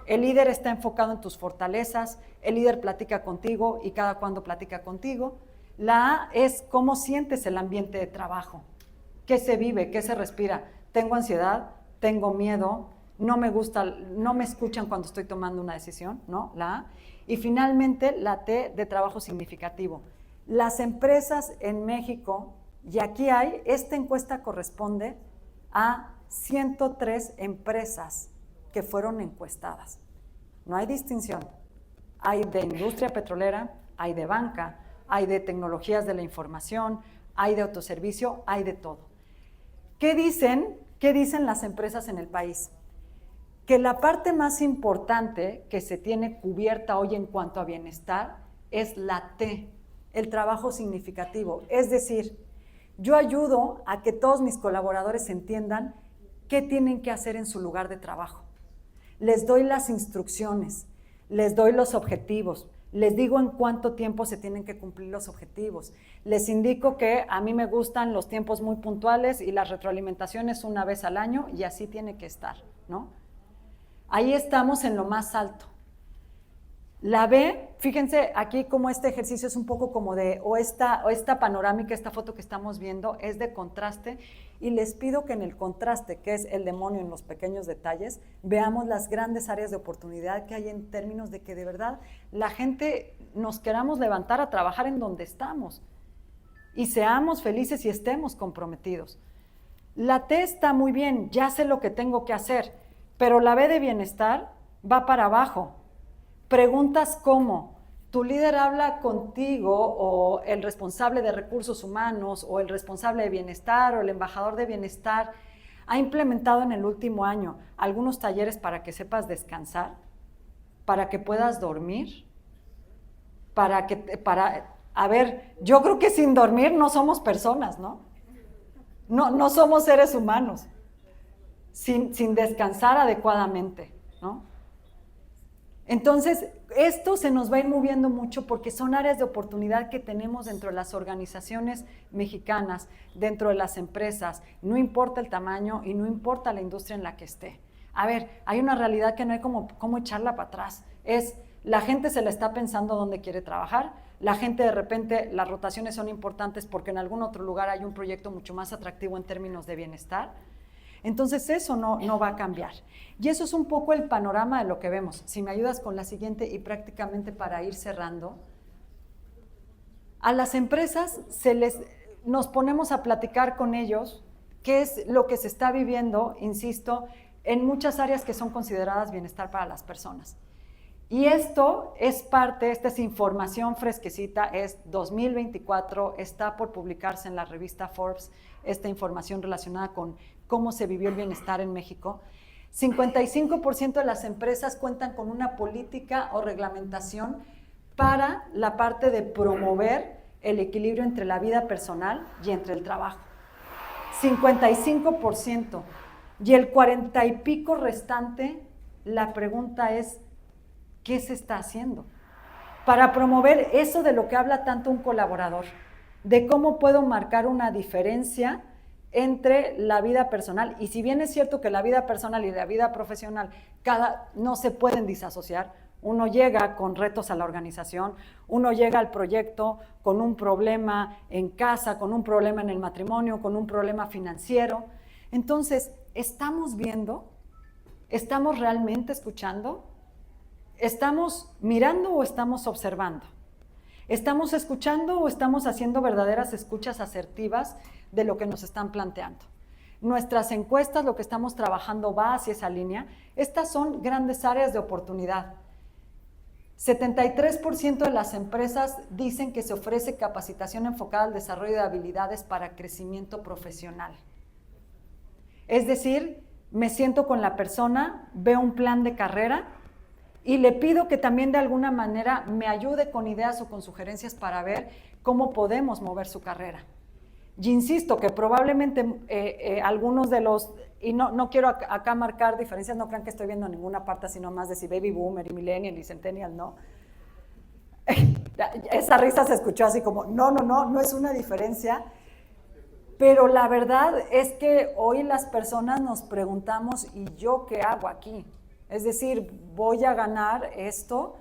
S2: el líder está enfocado en tus fortalezas, el líder platica contigo y cada cuando platica contigo. La A es cómo sientes el ambiente de trabajo, qué se vive, qué se respira. Tengo ansiedad, tengo miedo, no me gusta, no me escuchan cuando estoy tomando una decisión, ¿no? La A. Y finalmente la T de trabajo significativo. Las empresas en México, y aquí hay, esta encuesta corresponde a 103 empresas que fueron encuestadas. No hay distinción. Hay de industria petrolera, hay de banca, hay de tecnologías de la información, hay de autoservicio, hay de todo. ¿Qué dicen las empresas en el país? Que la parte más importante que se tiene cubierta hoy en cuanto a bienestar es la T, el trabajo significativo. Es decir, yo ayudo a que todos mis colaboradores entiendan qué tienen que hacer en su lugar de trabajo. Les doy las instrucciones, les doy los objetivos, les digo en cuánto tiempo se tienen que cumplir los objetivos, les indico que a mí me gustan los tiempos muy puntuales y las retroalimentaciones una vez al año y así tiene que estar, ¿no? Ahí estamos en lo más alto. La B, fíjense aquí como este ejercicio es un poco como de, o esta panorámica, esta foto que estamos viendo es de contraste y les pido que en el contraste, que es el demonio en los pequeños detalles, veamos las grandes áreas de oportunidad que hay en términos de que de verdad la gente nos queramos levantar a trabajar en donde estamos y seamos felices y estemos comprometidos. La T está muy bien, ya sé lo que tengo que hacer, pero la B de bienestar va para abajo. Preguntas como, ¿tu líder habla contigo o el responsable de recursos humanos o el responsable de bienestar o el embajador de bienestar ha implementado en el último año algunos talleres para que sepas descansar, para que puedas dormir, a ver, yo creo que sin dormir no somos personas, ¿no? No somos seres humanos, sin descansar adecuadamente, ¿no? Entonces, esto se nos va a ir moviendo mucho porque son áreas de oportunidad que tenemos dentro de las organizaciones mexicanas, dentro de las empresas, no importa el tamaño y no importa la industria en la que esté. A ver, hay una realidad que no hay cómo echarla para atrás, es la gente se la está pensando dónde quiere trabajar, la gente de repente, las rotaciones son importantes porque en algún otro lugar hay un proyecto mucho más atractivo en términos de bienestar. Entonces eso no va a cambiar. Y eso es un poco el panorama de lo que vemos. Si me ayudas con la siguiente y prácticamente para ir cerrando. A las empresas nos ponemos a platicar con ellos qué es lo que se está viviendo, insisto, en muchas áreas que son consideradas bienestar para las personas. Y esto es parte, esta es información fresquecita, es 2024, está por publicarse en la revista Forbes, esta información relacionada con cómo se vivió el bienestar en México. 55% de las empresas cuentan con una política o reglamentación para la parte de promover el equilibrio entre la vida personal y entre el trabajo. 55%. Y el 40 y pico restante, la pregunta es, ¿qué se está haciendo para promover eso de lo que habla tanto un colaborador? De cómo puedo marcar una diferencia entre la vida personal, y si bien es cierto que la vida personal y la vida profesional no se pueden disasociar, uno llega con retos a la organización, uno llega al proyecto con un problema en casa, con un problema en el matrimonio, con un problema financiero. Entonces, ¿estamos viendo? ¿Estamos realmente escuchando? ¿Estamos mirando o estamos observando? ¿Estamos escuchando o estamos haciendo verdaderas escuchas asertivas de lo que nos están planteando? Nuestras encuestas, lo que estamos trabajando va hacia esa línea. Estas son grandes áreas de oportunidad. 73% de las empresas dicen que se ofrece capacitación enfocada al desarrollo de habilidades para crecimiento profesional. Es decir, me siento con la persona, veo un plan de carrera y le pido que también de alguna manera me ayude con ideas o con sugerencias para ver cómo podemos mover su carrera. Y insisto que probablemente algunos de los, y no quiero acá marcar diferencias, no crean que estoy viendo ninguna parte, sino más de si baby boomer y millennial y centennial, no. Esa risa se escuchó así como, no es una diferencia. Pero la verdad es que hoy las personas nos preguntamos, ¿y yo qué hago aquí? Es decir, voy a ganar esto,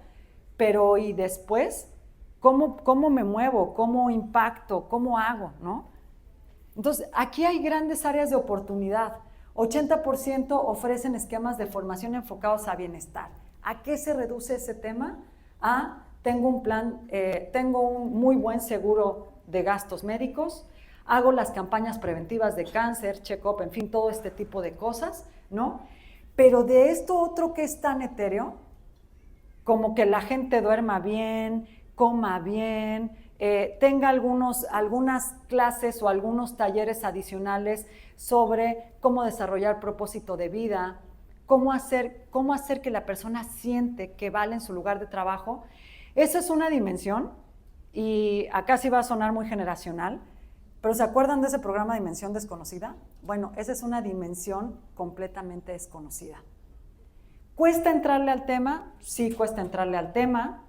S2: pero ¿y después? ¿Cómo me muevo? ¿Cómo impacto? ¿Cómo hago? ¿No? Entonces, aquí hay grandes áreas de oportunidad. 80% ofrecen esquemas de formación enfocados a bienestar. ¿A qué se reduce ese tema? Tengo un plan, tengo un muy buen seguro de gastos médicos, hago las campañas preventivas de cáncer, check-up, en fin, todo este tipo de cosas, ¿no? Pero de esto otro que es tan etéreo, como que la gente duerma bien, coma bien, tenga algunas clases o algunos talleres adicionales sobre cómo desarrollar propósito de vida, cómo hacer que la persona siente que vale en su lugar de trabajo. Esa es una dimensión, y acá sí va a sonar muy generacional, pero ¿se acuerdan de ese programa Dimensión Desconocida? Bueno, esa es una dimensión completamente desconocida. ¿Cuesta entrarle al tema? Sí, cuesta entrarle al tema.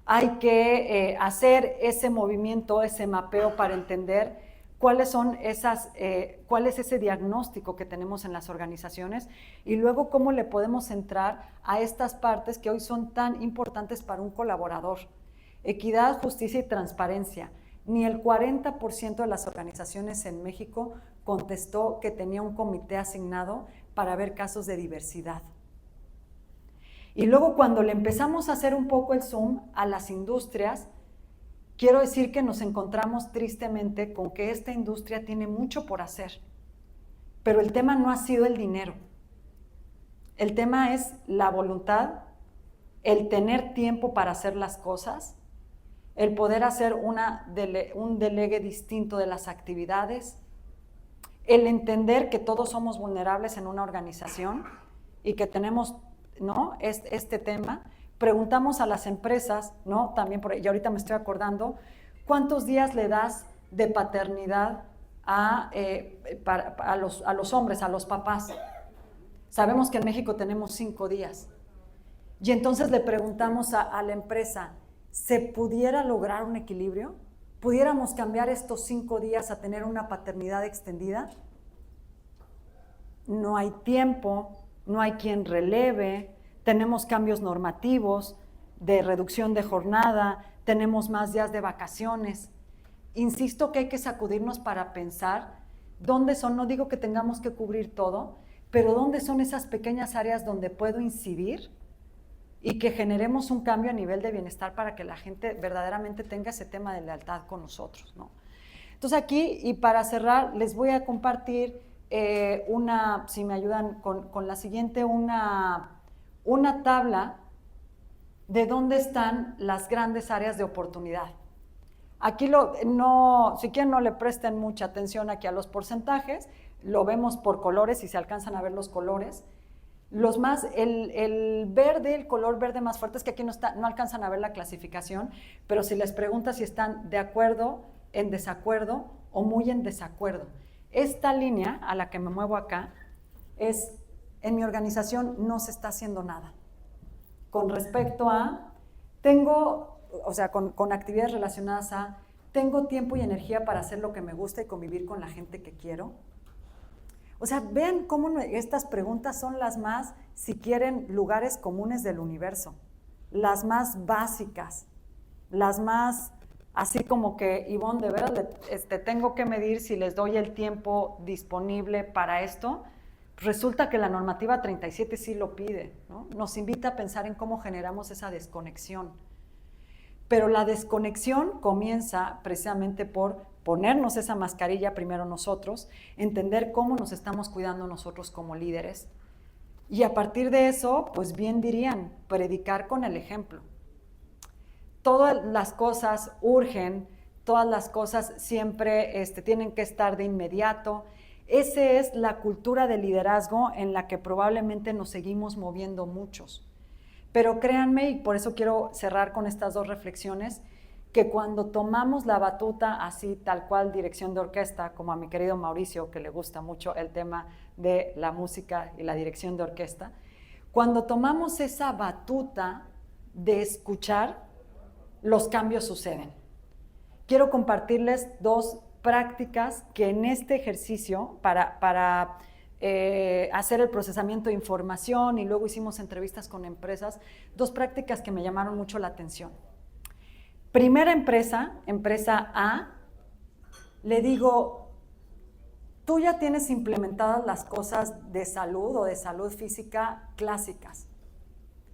S2: Hay que hacer ese movimiento, ese mapeo para entender cuál es ese diagnóstico que tenemos en las organizaciones y luego cómo le podemos entrar a estas partes que hoy son tan importantes para un colaborador. Equidad, justicia y transparencia. Ni el 40% de las organizaciones en México contestó que tenía un comité asignado para ver casos de diversidad. Y luego cuando le empezamos a hacer un poco el zoom a las industrias, quiero decir que nos encontramos tristemente con que esta industria tiene mucho por hacer, pero el tema no ha sido el dinero. El tema es la voluntad, el tener tiempo para hacer las cosas, el poder hacer un delegue distinto de las actividades, el entender que todos somos vulnerables en una organización y que tenemos, ¿no?, este tema. Preguntamos a las empresas, ¿no?, también, y ahorita me estoy acordando, ¿cuántos días le das de paternidad a los hombres, a los papás? Sabemos que en México tenemos 5 días. Y entonces le preguntamos a la empresa, ¿se pudiera lograr un equilibrio? ¿Pudiéramos cambiar estos 5 días a tener una paternidad extendida? No hay tiempo, no hay quien releve, tenemos cambios normativos de reducción de jornada, tenemos más días de vacaciones. Insisto que hay que sacudirnos para pensar dónde son, no digo que tengamos que cubrir todo, pero dónde son esas pequeñas áreas donde puedo incidir y que generemos un cambio a nivel de bienestar para que la gente verdaderamente tenga ese tema de lealtad con nosotros, ¿no? Entonces aquí, y para cerrar, les voy a compartir si me ayudan con la siguiente, una tabla de dónde están las grandes áreas de oportunidad. Aquí, si quieren, no le presten mucha atención aquí a los porcentajes, lo vemos por colores, si se alcanzan a ver los colores. El verde, el color verde más fuerte, es que aquí no alcanzan a ver la clasificación, pero si les preguntas si están de acuerdo, en desacuerdo o muy en desacuerdo. Esta línea a la que me muevo acá es, en mi organización no se está haciendo nada. Con respecto a, con actividades relacionadas a, tengo tiempo y energía para hacer lo que me gusta y convivir con la gente que quiero. O sea, vean cómo estas preguntas son las más, si quieren, lugares comunes del universo, las más básicas, las más, así como que, Ivonne, de verdad, tengo que medir si les doy el tiempo disponible para esto. Resulta que la normativa 37 sí lo pide, ¿no? Nos invita a pensar en cómo generamos esa desconexión. Pero la desconexión comienza precisamente por ponernos esa mascarilla primero nosotros, entender cómo nos estamos cuidando nosotros como líderes. Y a partir de eso, pues bien dirían, predicar con el ejemplo. Todas las cosas urgen, todas las cosas siempre tienen que estar de inmediato. Esa es la cultura de liderazgo en la que probablemente nos seguimos moviendo muchos. Pero créanme, y por eso quiero cerrar con estas 2 reflexiones, que cuando tomamos la batuta así, tal cual, dirección de orquesta, como a mi querido Mauricio, que le gusta mucho el tema de la música y la dirección de orquesta, cuando tomamos esa batuta de escuchar, los cambios suceden. Quiero compartirles 2 prácticas que en este ejercicio, para hacer el procesamiento de información, y luego hicimos entrevistas con empresas, 2 prácticas que me llamaron mucho la atención. Primera empresa A, le digo, tú ya tienes implementadas las cosas de salud o de salud física clásicas.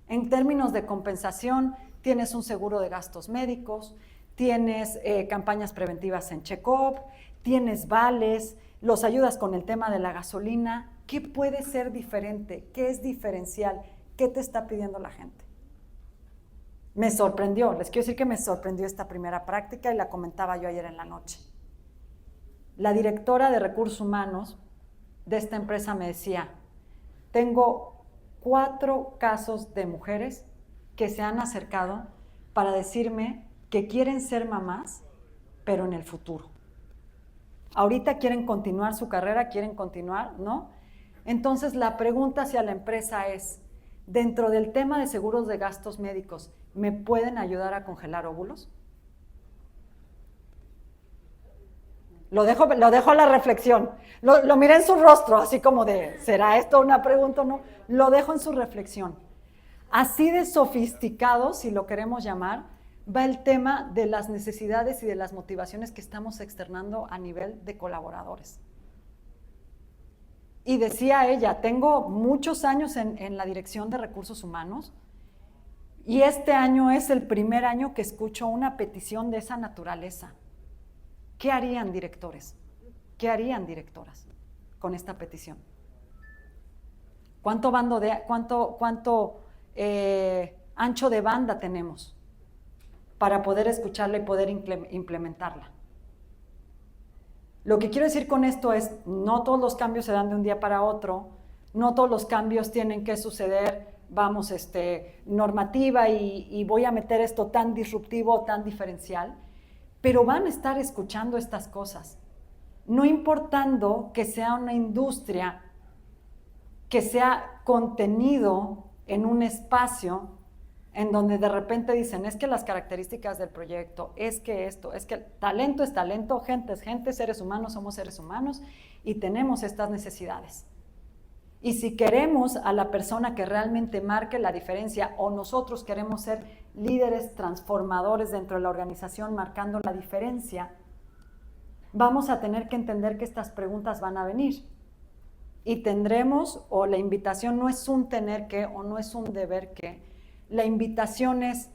S2: En términos de compensación, tienes un seguro de gastos médicos, tienes campañas preventivas en check-up, tienes vales, los ayudas con el tema de la gasolina. ¿Qué puede ser diferente? ¿Qué es diferencial? ¿Qué te está pidiendo la gente? Me sorprendió, les quiero decir que me sorprendió esta primera práctica y la comentaba yo ayer en la noche. La directora de recursos humanos de esta empresa me decía, tengo 4 casos de mujeres que se han acercado para decirme que quieren ser mamás, pero en el futuro. Ahorita quieren continuar su carrera, quieren continuar, ¿no? Entonces la pregunta hacia la empresa es, dentro del tema de seguros de gastos médicos, ¿me pueden ayudar a congelar óvulos? Lo dejo a la reflexión. Lo miré en su rostro, así como de, ¿será esto una pregunta o no? Lo dejo en su reflexión. Así de sofisticado, si lo queremos llamar, va el tema de las necesidades y de las motivaciones que estamos externando a nivel de colaboradores. Y decía ella, tengo muchos años en la dirección de recursos humanos y este año es el primer año que escucho una petición de esa naturaleza. ¿Qué harían directores? ¿Qué harían directoras con esta petición? ¿Cuánto ancho de banda tenemos para poder escucharla y poder implementarla? Lo que quiero decir con esto es, no todos los cambios se dan de un día para otro, no todos los cambios tienen que suceder, normativa y voy a meter esto tan disruptivo, tan diferencial, pero van a estar escuchando estas cosas, no importando que sea una industria, que sea contenido en un espacio en donde de repente dicen, es que las características del proyecto, es que esto, es que talento es talento, gente es gente, seres humanos somos seres humanos y tenemos estas necesidades. Y si queremos a la persona que realmente marque la diferencia o nosotros queremos ser líderes transformadores dentro de la organización marcando la diferencia, vamos a tener que entender que estas preguntas van a venir. Y tendremos, o la invitación no es un tener que o no es un deber que, la invitación es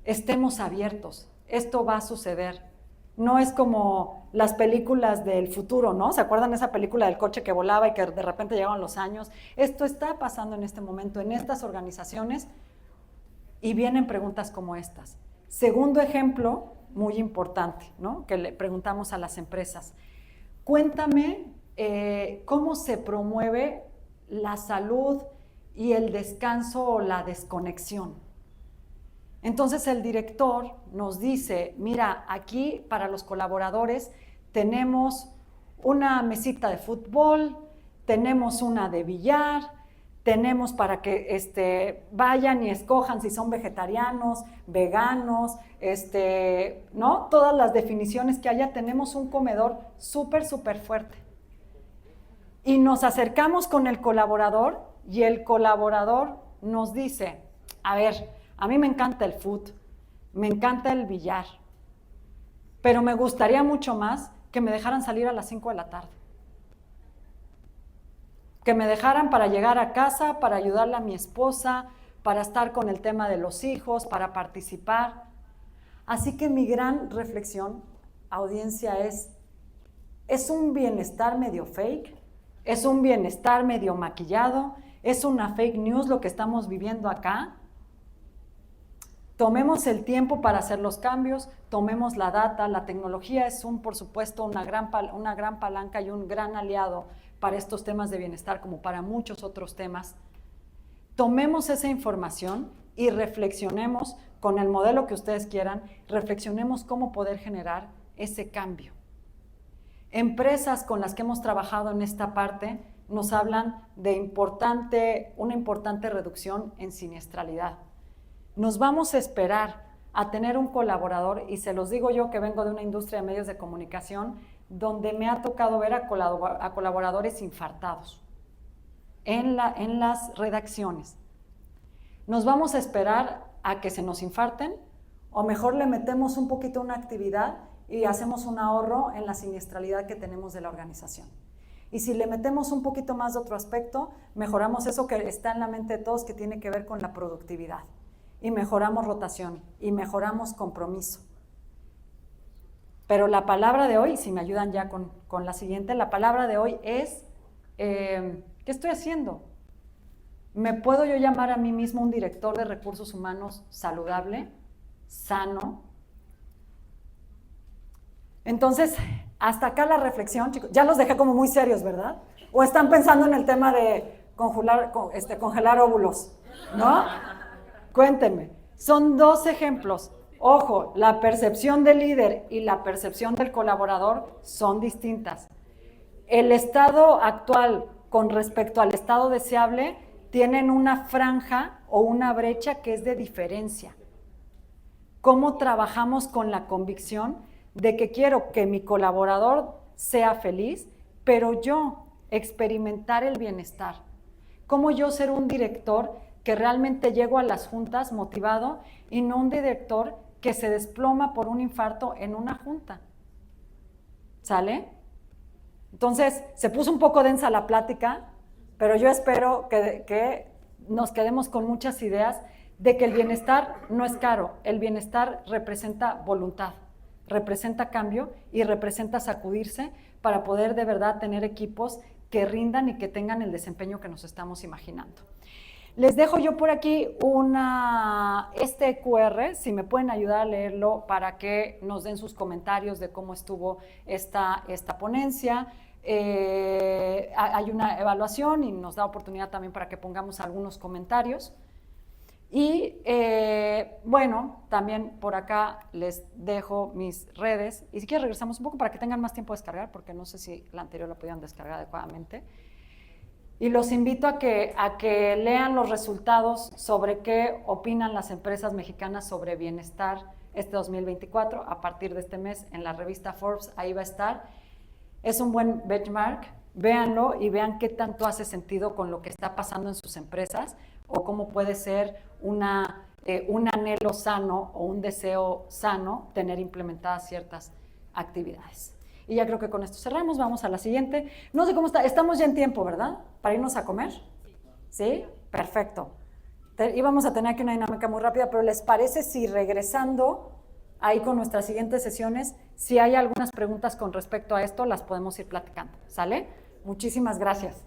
S2: estemos abiertos, esto va a suceder. No es como las películas del futuro, ¿no? ¿Se acuerdan de esa película del coche que volaba y que de repente llegaban los años? Esto está pasando en este momento en estas organizaciones y vienen preguntas como estas. Segundo ejemplo, muy importante, ¿no? Que le preguntamos a las empresas. Cuéntame cómo se promueve la salud y el descanso o la desconexión. Entonces el director nos dice, mira, aquí para los colaboradores tenemos una mesita de fútbol, tenemos una de billar, tenemos para que vayan y escojan si son vegetarianos, veganos, ¿no? Todas las definiciones que haya, tenemos un comedor súper fuerte. Y nos acercamos con el colaborador y el colaborador nos dice, a ver, a mí me encanta el food, me encanta el billar, pero me gustaría mucho más que me dejaran salir a las 5 de la tarde. Que me dejaran para llegar a casa, para ayudarle a mi esposa, para estar con el tema de los hijos, para participar. Así que mi gran reflexión, audiencia, es un bienestar medio fake, es un bienestar medio maquillado, es una fake news lo que estamos viviendo acá. Tomemos el tiempo para hacer los cambios, tomemos la data, la tecnología es por supuesto, una gran palanca y un gran aliado para estos temas de bienestar como para muchos otros temas. Tomemos esa información y reflexionemos con el modelo que ustedes quieran, reflexionemos cómo poder generar ese cambio. Empresas con las que hemos trabajado en esta parte nos hablan de una importante reducción en siniestralidad. Nos vamos a esperar a tener un colaborador, y se los digo yo que vengo de una industria de medios de comunicación, donde me ha tocado ver a colaboradores infartados en las redacciones. ¿Nos vamos a esperar a que se nos infarten? O mejor le metemos un poquito una actividad y hacemos un ahorro en la siniestralidad que tenemos de la organización. Y si le metemos un poquito más de otro aspecto, mejoramos eso que está en la mente de todos, que tiene que ver con la productividad. Y mejoramos rotación, y mejoramos compromiso. Pero la palabra de hoy, si me ayudan ya con la siguiente, la palabra de hoy es, ¿qué estoy haciendo? ¿Me puedo yo llamar a mí mismo un director de recursos humanos saludable, sano? Entonces, hasta acá la reflexión, chicos. Ya los dejé como muy serios, ¿verdad? ¿O están pensando en el tema de congelar óvulos? ¿No? Cuéntenme. Son 2 ejemplos. Ojo, la percepción del líder y la percepción del colaborador son distintas. El estado actual con respecto al estado deseable tienen una franja o una brecha que es de diferencia. ¿Cómo trabajamos con la convicción de que quiero que mi colaborador sea feliz, pero yo experimentar el bienestar? ¿Cómo yo ser un director que realmente llego a las juntas motivado y no un director que se desploma por un infarto en una junta? ¿Sale? Entonces, se puso un poco densa la plática, pero yo espero que nos quedemos con muchas ideas de que el bienestar no es caro, el bienestar representa voluntad, representa cambio y representa sacudirse para poder de verdad tener equipos que rindan y que tengan el desempeño que nos estamos imaginando. Les dejo yo por aquí este QR, si me pueden ayudar a leerlo para que nos den sus comentarios de cómo estuvo esta ponencia. Hay una evaluación y nos da oportunidad también para que pongamos algunos comentarios. Y bueno, también por acá les dejo mis redes. Y si quieren regresamos un poco para que tengan más tiempo de descargar, porque no sé si la anterior la pudieron descargar adecuadamente. Y los invito a que lean los resultados sobre qué opinan las empresas mexicanas sobre bienestar este 2024, a partir de este mes en la revista Forbes, ahí va a estar. Es un buen benchmark, véanlo y vean qué tanto hace sentido con lo que está pasando en sus empresas o cómo puede ser un anhelo sano o un deseo sano tener implementadas ciertas actividades. Y ya creo que con esto cerramos, vamos a la siguiente. No sé cómo está, estamos ya en tiempo, ¿verdad? ¿Para irnos a comer? ¿Sí? Perfecto. Íbamos a tener aquí una dinámica muy rápida, pero ¿les parece si regresando ahí con nuestras siguientes sesiones, si hay algunas preguntas con respecto a esto, las podemos ir platicando? ¿Sale? Muchísimas gracias.